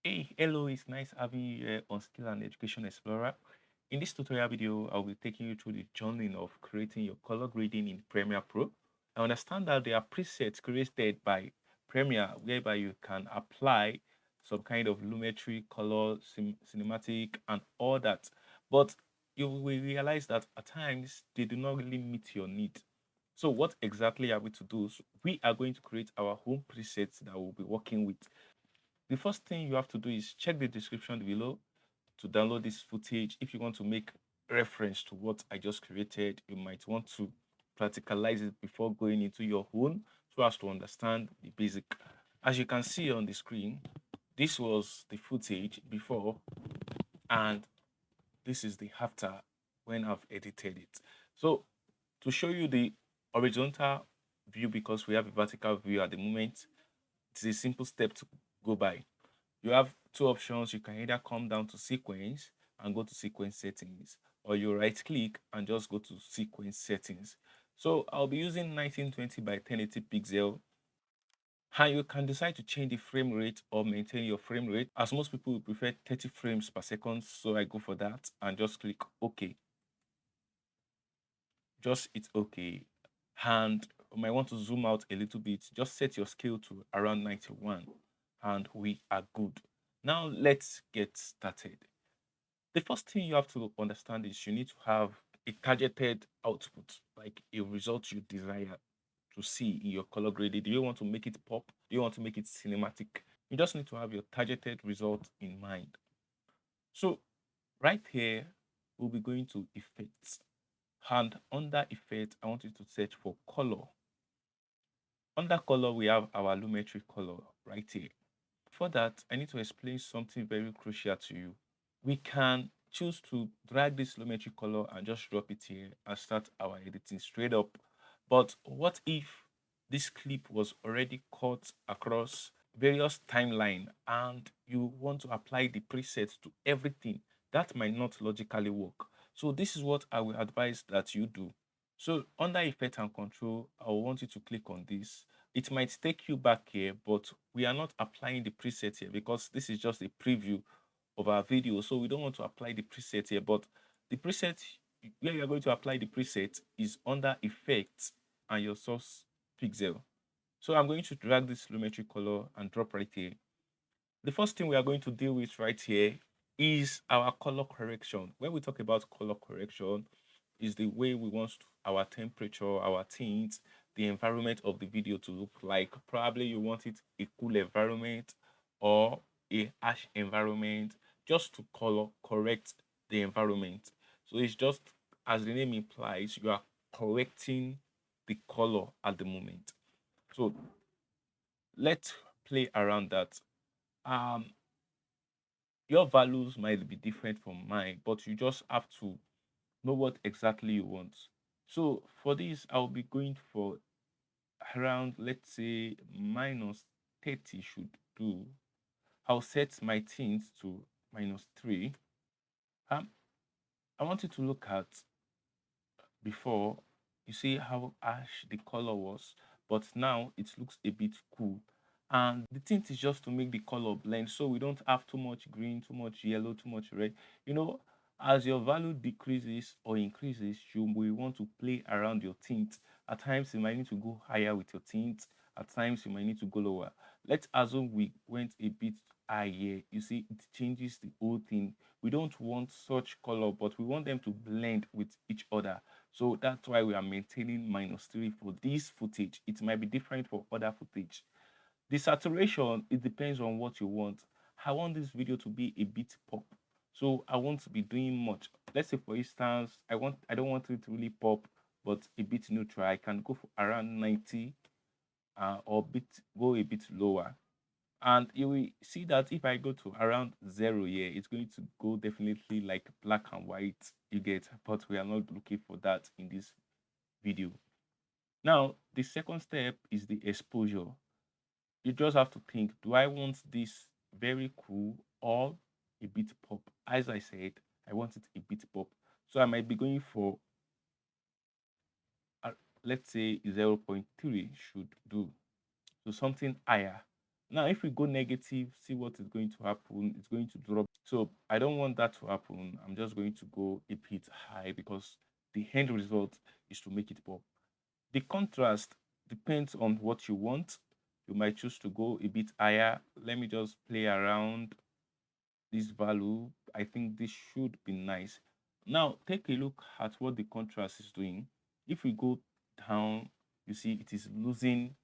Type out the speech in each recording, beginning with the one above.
Hey, hello, it's nice having you here on Skill and Education Explorer. In this tutorial video, I'll be taking you through the journey of creating your color grading in Premiere Pro. I understand that there are presets created by Premiere whereby you can apply some kind of lumetri, color, cinematic, and all that. But you will realize that at times they do not really meet your need. So what exactly are we to do? So we are going to create our home presets that we'll be working with. The first thing you have to do is check the description below to download this footage. If you want to make reference to what I just created, you might want to practicalize it before going into your own so as to understand the basic. As you can see on the screen, this was the footage before and this is the after when I've edited it. So to show you the horizontal view, because we have a vertical view at the moment, it's a simple step to go by. You have two options. You can either come down to sequence and go to sequence settings, or you right click and just go to sequence settings. So I'll be using 1920 by 1080 pixel, and you can decide to change the frame rate or maintain your frame rate, as most people will prefer 30 frames per second. So I go for that and just click OK. Just hit OK. And you might want to zoom out a little bit. Just set your scale to around 91 and we are good. Now let's get started. The first thing you have to understand is you need to have a targeted output, like a result you desire to see in your color grading. Do you want to make it pop? Do you want to make it cinematic? You just need to have your targeted result in mind. So right here, we'll be going to effects. And under effect, I want you to search for color. Under color, we have our lumetri color right here. For that, I need to explain something very crucial to you. We can choose to drag this lumetri color and just drop it here and start our editing straight up. But what if this clip was already cut across various timeline and you want to apply the presets to everything? That might not logically work. So this is what I will advise that you do. So under effect and control, I will want you to click on this. It might take you back here, but we are not applying the preset here because this is just a preview of our video. So we don't want to apply the preset here, but the preset where you are going to apply the preset is under effects and your source pixel. So I'm going to drag this lumetri color and drop right here. The first thing we are going to deal with right here is our color correction. When we talk about color correction, is the way we want our temperature, our tints, the environment of the video to look like. Probably you want it a cool environment or a harsh environment, just to color correct the environment. So it's just as the name implies, you are correcting the color at the moment. So let's play around that. Um, your values might be different from mine, but you just have to know what exactly you want. So for this, I'll be going for around, let's say, minus 30 should do. I'll set my tint to -3. Um, I want you to look at before. You see how ash the color was, but now it looks a bit cool. And the tint is just to make the color blend so we don't have too much green, too much yellow, too much red. You know, as your value decreases or increases, you will want to play around your tint. At times you might need to go higher with your tint, at times you might need to go lower. Let's assume we went a bit higher. You see, it changes the whole thing. We don't want such color, but we want them to blend with each other. So that's why we are maintaining -3 for this footage. It might be different for other footage. The saturation, it depends on what you want. I want this video to be a bit pop. So I won't be doing much. Let's say for instance, I don't want it to really pop, but a bit neutral. I can go for around 90 or go a bit lower. And you will see that if I go to around 0 here, it's going to go definitely like black and white, you get, but we are not looking for that in this video. Now, the second step is the exposure. You just have to think, do I want this very cool or a bit pop? As I said, I want it a bit pop. So I might be going for, uh, let's say 0.3 should do. So something higher. Now, if we go negative, see what is going to happen. It's going to drop. So I don't want that to happen. I'm just going to go a bit high because the end result is to make it pop. The contrast depends on what you want. You might choose to go a bit higher. Let me just play around this value. I think this should be nice. Now, take a look at what the contrast is doing. If we go down, you see it is losing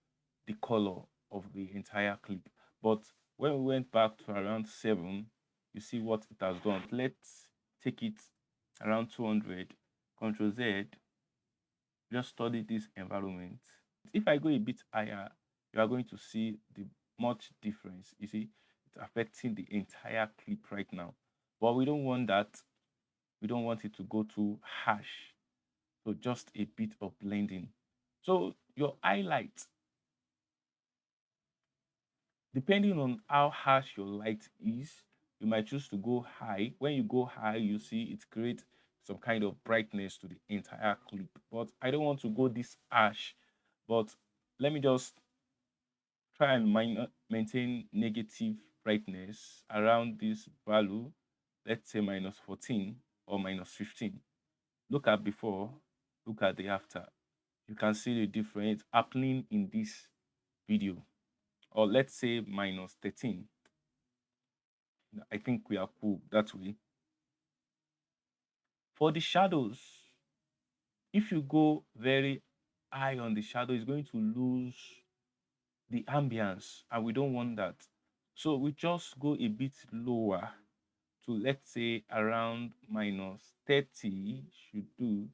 the color of the entire clip. But when we went back to around 7, you see what it has done. Let's take it around 200, Control Z, just study this environment. If I go a bit higher, you are going to see the much difference. You see, it's affecting the entire clip right now. But we don't want that. We don't want it to go too harsh. So just a bit of blending. So your highlight, depending on how harsh your light is, you might choose to go high. When you go high, you see it creates some kind of brightness to the entire clip. But I don't want to go this harsh. But let me just try and maintain negative brightness around this value, let's say minus 14 or minus 15. Look at before, look at the after. You can see the difference happening in this video. Or let's say minus 13. I think we are cool that way. For the shadows, if you go very high on the shadow, it's going to lose the ambience, and we don't want that. So we just go a bit lower to, let's say, around minus 30 should do.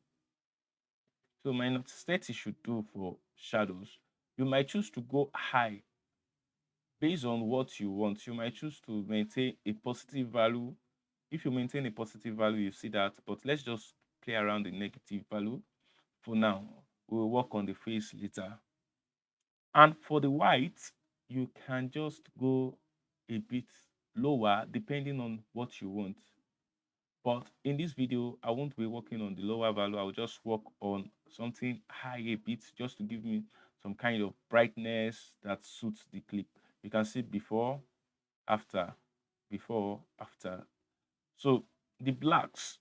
So minus 30 should do for shadows. You might choose to go high based on what you want. You might choose to maintain a positive value. If you maintain a positive value, you see that. But let's just play around the negative value for now. We'll work on the face later. And for the white, you can just go a bit lower depending on what you want. But in this video, I won't be working on the lower value. I'll just work on something high a bit just to give me some kind of brightness that suits the clip. You can see before, after, before, after. So the blacks,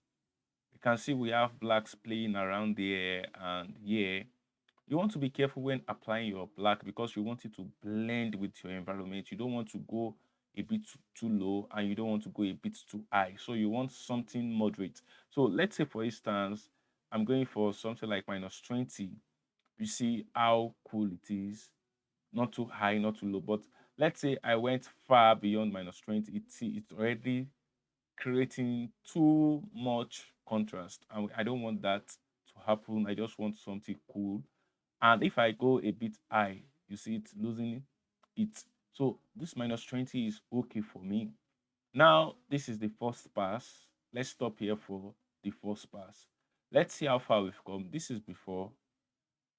you can see we have blacks playing around there and here. You want to be careful when applying your black because you want it to blend with your environment. You don't want to go a bit too low and you don't want to go a bit too high. So you want something moderate. So let's say, for instance, I'm going for something like minus 20. You see how cool it is. Not too high, not too low. But let's say I went far beyond minus 20. It's already creating too much contrast. And I don't want that to happen. I just want something cool. And if I go a bit high, you see it losing it. So this minus 20 is okay for me. Now, this is the first pass. Let's stop here for the first pass. Let's see how far we've come. This is before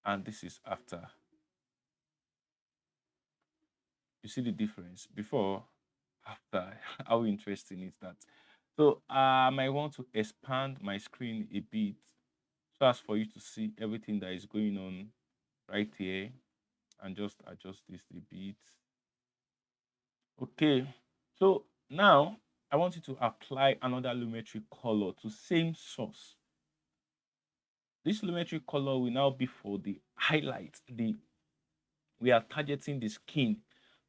and this is after. You see the difference before, after. How interesting is that? So I might want to expand my screen a bit so as for you to see everything that is going on right here, and just adjust this a bit. Okay, so now I want you to apply another lumetri color to same source. This lumetri color will now be for the highlight. We are targeting the skin.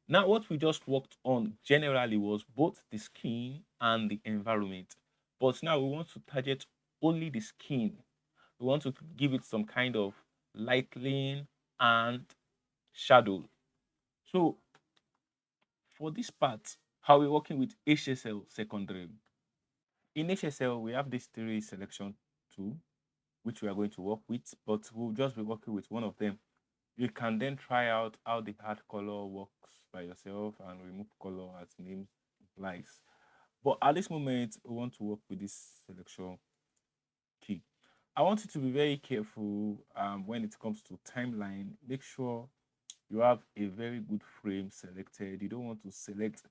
Now, what we just worked on generally was both the skin and the environment. But now we want to target only the skin. We want to give it some kind of lightning and shadow. So for this part, how we're working with HSL secondary. In HSL, we have this 3 selection tool, which we are going to work with, but we'll just be working with one of them. You can then try out how the hard color works by yourself and remove color as name implies. But at this moment, we want to work with this selection key. I want you to be very careful when it comes to timeline. Make sure you have a very good frame selected. You don't want to select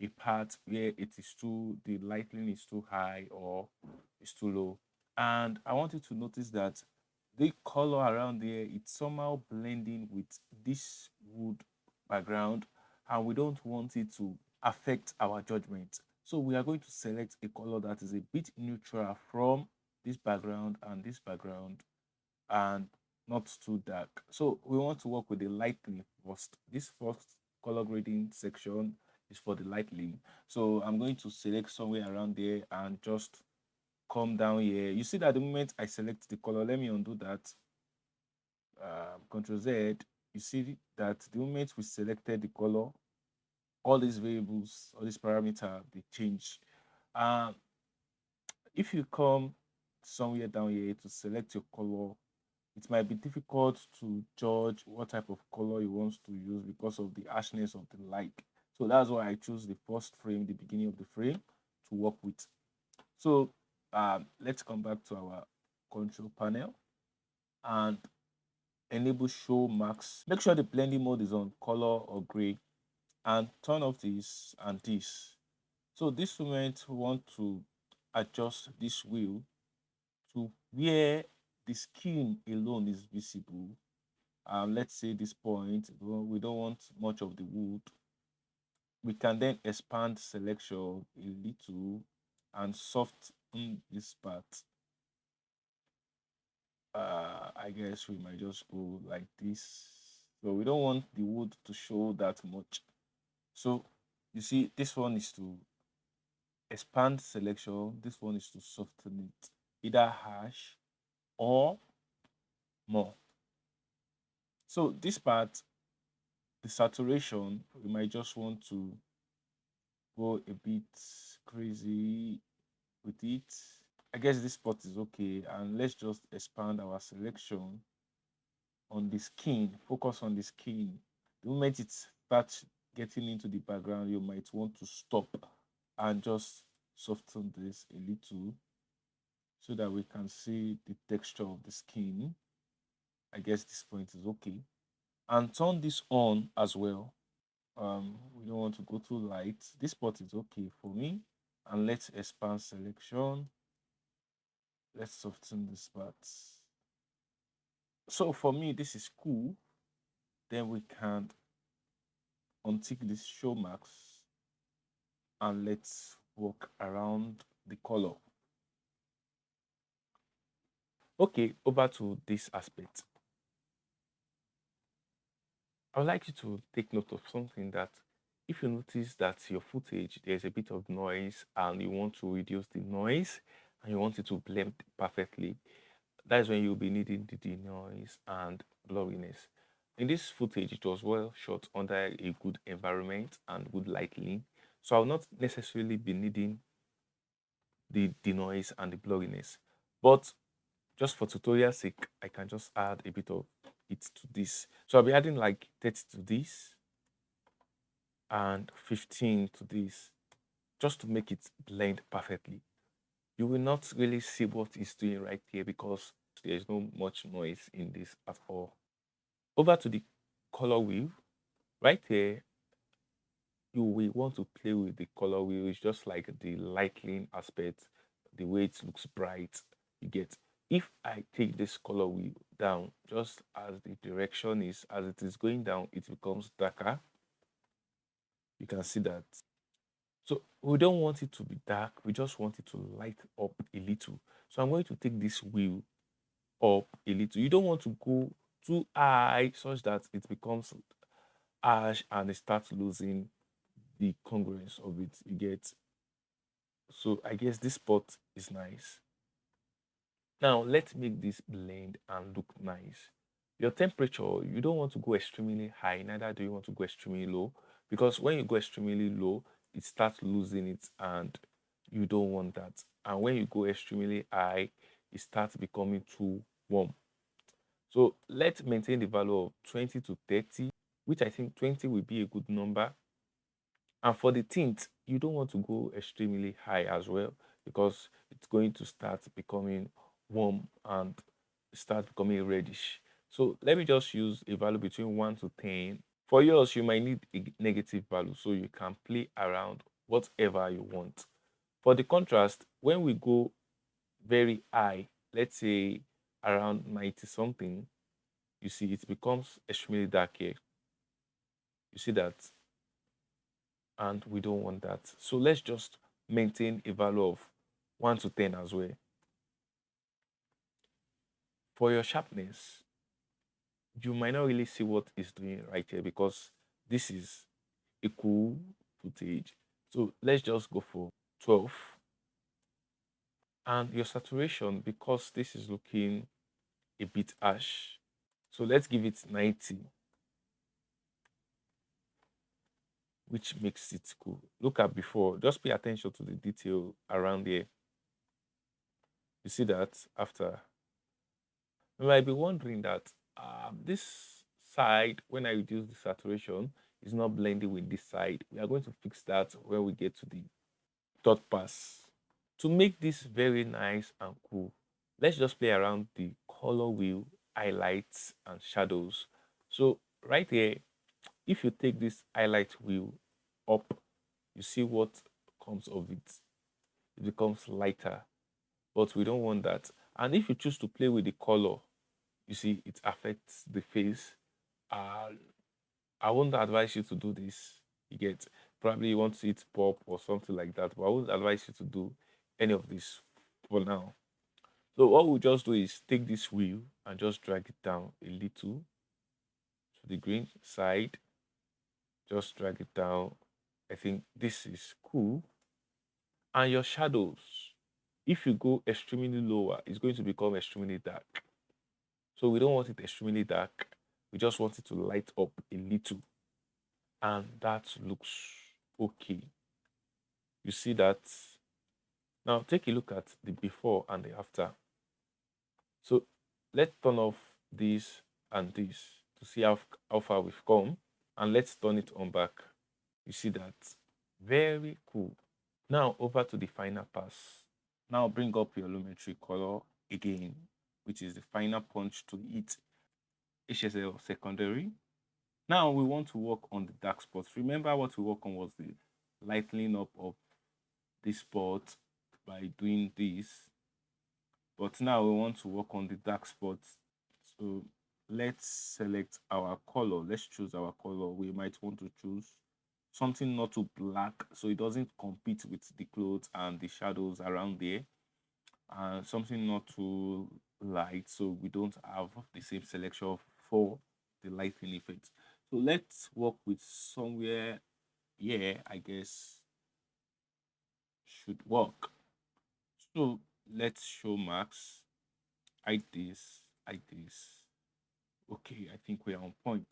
a part where the lighting is too high or it's too low. And I want you to notice that the color around there, it's somehow blending with this wood background and we don't want it to affect our judgment. So we are going to select a color that is a bit neutral from this background and this background, and not too dark. So we want to work with the lightning first. This first color grading section is for the lightning. So I'm going to select somewhere around there and just come down here. You see that the moment I select the color, let me undo that. Control Z. You see that the moment we selected the color, all these variables, all these parameters, they change. Um, if you come somewhere down here to select your color, it might be difficult to judge what type of color you want to use because of the harshness of the light. So that's why I choose the first frame, the beginning of the frame, to work with. So let's come back to our control panel and enable show marks. Make sure the blending mode is on color or gray, and turn off this and this. So this moment we want to adjust this wheel to where the skin alone is visible. Let's say this point, we don't want much of the wood. We can then expand selection a little and soften this part. I guess we might just go like this. So we don't want the wood to show that much. So you see, this one is to expand selection. This one is to soften it, either harsh or more. So this part, the saturation, we might just want to go a bit crazy with it. I guess this spot is okay, and let's just expand our selection on the skin. Focus on the skin. The moment it starts getting into the background, you might want to stop and just soften this a little so that we can see the texture of the skin. I guess this point is okay. And turn this on as well. We don't want to go too light. This spot is okay for me. And let's expand selection. Let's soften this part. So for me, this is cool. Then we can untick this show marks and let's work around the color. Okay, over to this aspect. I would like you to take note of something that if you notice that your footage there's a bit of noise and you want to reduce the noise and you want it to blend perfectly, that's when you'll be needing the denoise and blurriness. In this footage, it was well shot under a good environment and good lighting, so I'll not necessarily be needing the denoise and the blurriness. But just for tutorial sake, I can just add a bit of it to this. So I'll be adding like 30 to this and 15 to this, just to make it blend perfectly. You will not really see what it's doing right here because there is no much noise in this at all. Over to the color wheel. Right here, you will want to play with the color wheel. It's just like the lighting aspect, the way it looks bright. You get, if I take this color wheel down, just as the direction is, as it is going down, it becomes darker. You can see that. So we don't want it to be dark. We just want it to light up a little. So I'm going to take this wheel up a little. You don't want to go too high such that it becomes harsh and it starts losing the congruence of it. You get, so I guess this spot is nice. Now let's make this blend and look nice. Your temperature, you don't want to go extremely high, neither do you want to go extremely low, because when you go extremely low, it starts losing it and you don't want that. And when you go extremely high, it starts becoming too warm. So let's maintain the value of 20 to 30, which I think 20 will be a good number. And for the tint, you don't want to go extremely high as well because it's going to start becoming warm and start becoming reddish. So let me just use a value between 1 to 10. For yours, you might need a negative value so you can play around whatever you want. For the contrast, when we go very high, let's say around 90 something, you see it becomes extremely dark here. You see that? and we don't want that. So let's just maintain a value of 1 to 10 as well. For your sharpness, you might not really see what it's doing right here because this is a cool footage. So let's just go for 12. And your saturation, because this is looking a bit harsh, so let's give it 90, which makes it cool. Look at before, just pay attention to the detail around here. You see that after. You might be wondering that this side, when I reduce the saturation, is not blending with this side. We are going to fix that when we get to the third pass. To make this very nice and cool, let's just play around the color wheel, highlights, and shadows. So right here, if you take this highlight wheel up, you see what comes of it. It becomes lighter, but we don't want that. And if you choose to play with the color, you see it affects the face. Uh, I won't advise you to do this. You get, probably you want to eat pop or something like that, but I won't advise you to do any of this for now. So what we'll just do is take this wheel and just drag it down a little to the green side. Just drag it down. I think this is cool. And your shadows, if you go extremely lower, it's going to become extremely dark. So we don't want it extremely dark. We just want it to light up a little. And that looks okay. You see that? Now take a look at the before and the after. So let's turn off this and this to see how far we've come. And let's turn it on back. You see that? Very cool. Now over to the final pass. Now bring up your lumetri color again, which is the final punch to hit HSL secondary. Now we want to work on the dark spots. Remember what we worked on was the lightening up of this spot by doing this. But now we want to work on the dark spots. So let's select our color. Let's choose our color. We might want to choose something not too black so it doesn't compete with the clothes and the shadows around there. And something not too light so we don't have the same selection for the lighting effect. So let's work with somewhere here, I guess should work. So let's show max. Hide this, hide this. Okay, I think we're on point.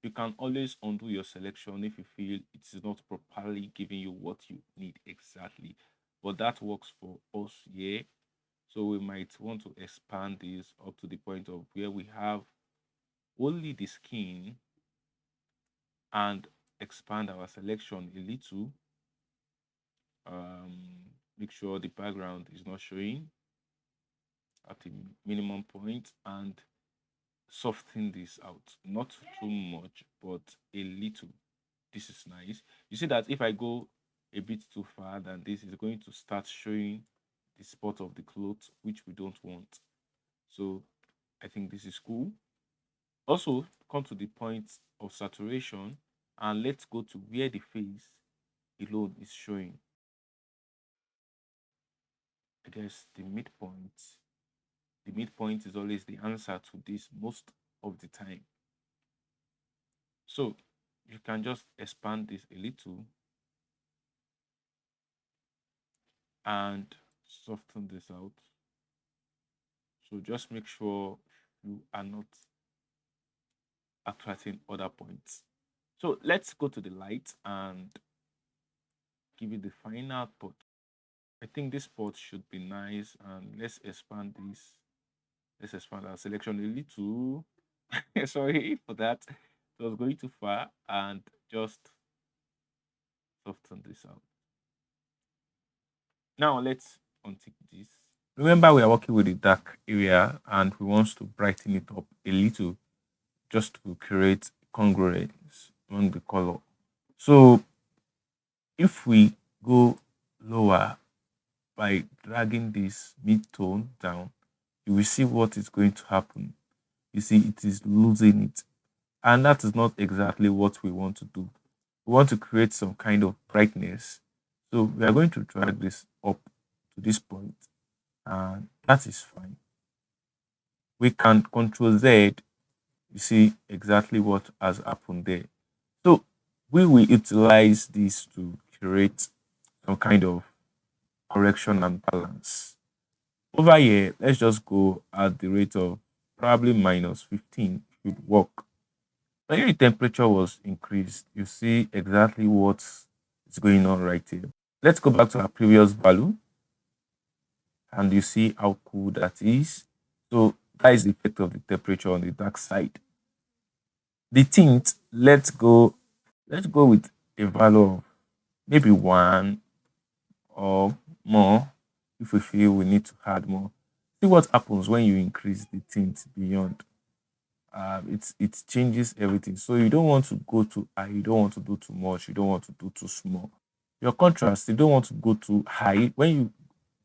You can always undo your selection if you feel it is not properly giving you what you need exactly. But that works for us here. So we might want to expand this up to the point of where we have only the skin and expand our selection a little. Make sure the background is not showing at the minimum point and soften this out. Not too much, but a little. This is nice. You see that if I go a bit too far than this, is going to start showing the spot of the clothes, which we don't want. So I think this is cool. Also, come to the point of saturation and let's go to where the face alone is showing. I guess the midpoint. The midpoint is always the answer to this most of the time. So you can just expand this a little and soften this out. So just make sure you are not attracting other points. So let's go to the light and give it the final touch. I think this spot should be nice and let's expand this. Let's expand our selection a little. Sorry for that. It was going too far and just soften this out. Now let's untick this. Remember we are working with the dark area and we want to brighten it up a little just to create congruence among the color. So if we go lower by dragging this mid-tone down, you will see what is going to happen. You see it is losing it. And that is not exactly what we want to do. we want to create some kind of brightness. So we are going to drag this up to this point, and that is fine. We can control Z. You see exactly what has happened there. So we will utilize this to create some kind of correction and balance. Over here, let's just go at the rate of probably minus 15 should work. When the temperature was increased, you see exactly what is going on right here. Let's go back to our previous value and you see how cool that is. So that is the effect of the temperature on the dark side. The tint, let's go with a value of maybe 1 or more if we feel we need to add more. See what happens when you increase the tint beyond. It changes everything. So you don't want to go too high, you don't want to do too much, you don't want to do too small. Your contrast, you don't want to go too high. When you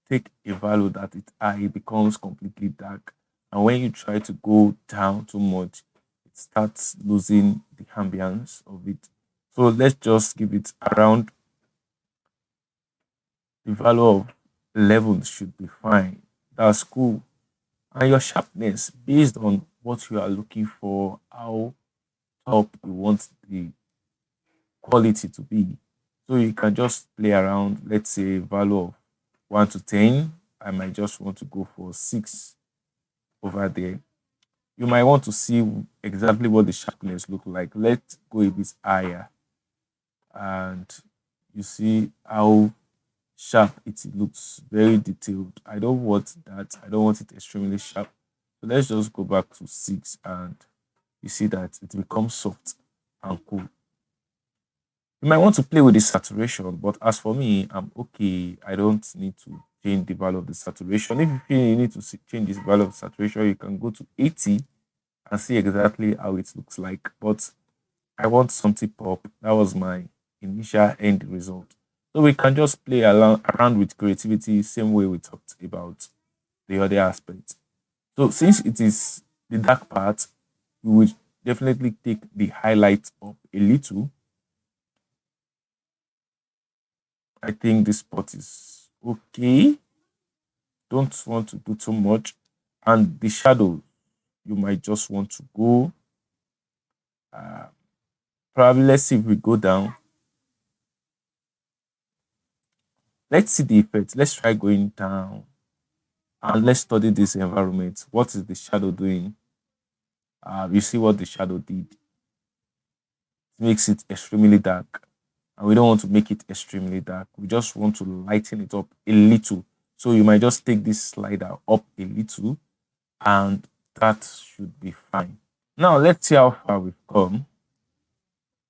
take a value that is high, it becomes completely dark. And when you try to go down too much, it starts losing the ambience of it. So let's just give it around the value of 11 should be fine. That's cool. And your sharpness based on what you are looking for, how top you want the quality to be. So you can just play around, let's say value of 1 to 10. I might just want to go for 6 over there. You might want to see exactly what the sharpness look like. Let's go a bit higher and you see how sharp it looks, very detailed. I don't want that. I don't want it extremely sharp. So let's just go back to 6 and you see that it becomes soft and cool. You might want to play with the saturation, but as for me, I'm okay. I don't need to change the value of the saturation. If you feel you need to change this value of saturation, you can go to 80 and see exactly how it looks like. But I want something pop. That was my initial end result. So we can just play around with creativity, same way we talked about the other aspect. So since it is the dark part, we will definitely take the highlight up a little. I think this spot is okay. Don't want to do too much. And the shadow, you might just want to go. Uh, Probably let's see if we go down. Let's see the effect. Let's try going down and let's study this environment. What is the shadow doing? You see what the shadow did. It makes it extremely dark. And we don't want to make it extremely dark. We just want to lighten it up a little. So you might just take this slider up a little and that should be fine. Now let's see how far we've come.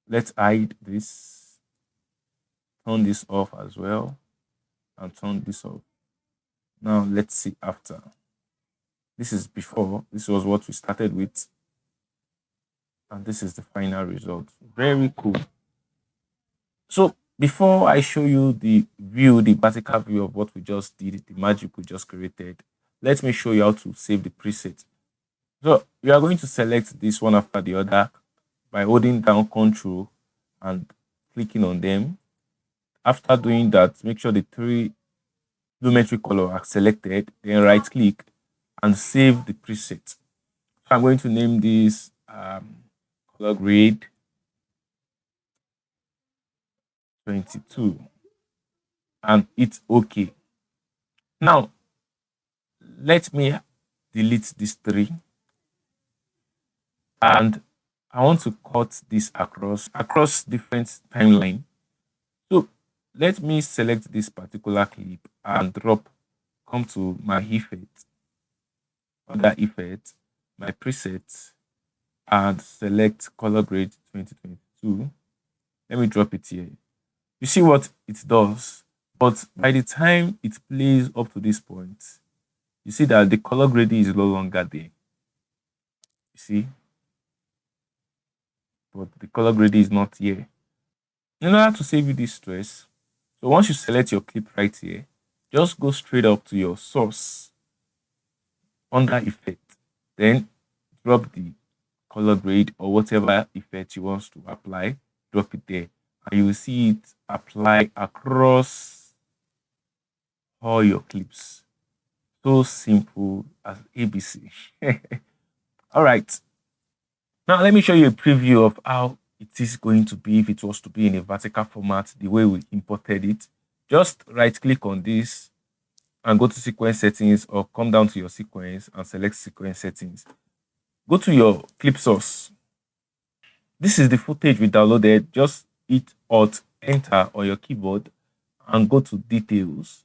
Let's hide this, turn this off as well, and turn this off. Now let's see after. This is before, this was what we started with, and this is the final result. Very cool. So before I show you the view, the vertical view of what we just did, the magic we just created, let me show you how to save the preset. So you are going to select this one after the other by holding down Control and clicking on them. After doing that, make sure the 3 lumetri color are selected, then right click and save the preset. So I'm going to name this color grade 22 and it's okay. Now let me delete these 3 and I want to cut this across different timeline. So let me select this particular clip and come to my effect, other effect, my presets, and select color grade 2022. Let me drop it here. You see what it does, but by the time it plays up to this point, you see that the color grading is no longer there. You see, but the color grading is not here. In order to save you this stress, so once you select your clip right here, just go straight up to your source under effect, then drop the color grade or whatever effect you want to apply, drop it there and you will see it apply across all your clips. So simple as ABC. All right. Now let me show you a preview of how it is going to be if it was to be in a vertical format, the way we imported it. Just right click on this and go to sequence settings, or come down to your sequence and select sequence settings. Go to your clip source. This is the footage we downloaded. Just hit Alt Enter on your keyboard and go to details.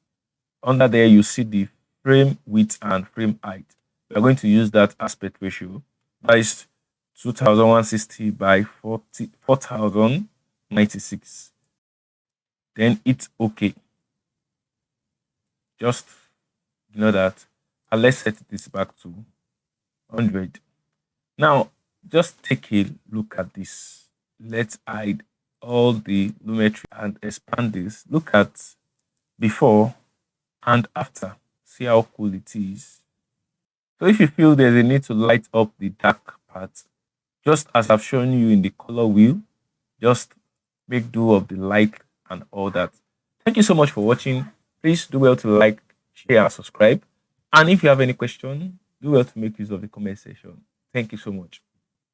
Under there, you see the frame width and frame height. We are going to use that aspect ratio. That is 2160 by 4096. Then hit OK. Just know that. And let's set this back to 100. Now, just take a look at this. Let's hide all the lumetri and expand this. Look at before and after. See how cool it is. So if you feel there's a need to light up the dark part, just as I've shown you in the color wheel, just make do of the light and all that. Thank you so much for watching. Please do well to like, share, and subscribe. And if you have any question, do well to make use of the comment section. Thank you so much.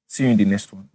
See you in the next one.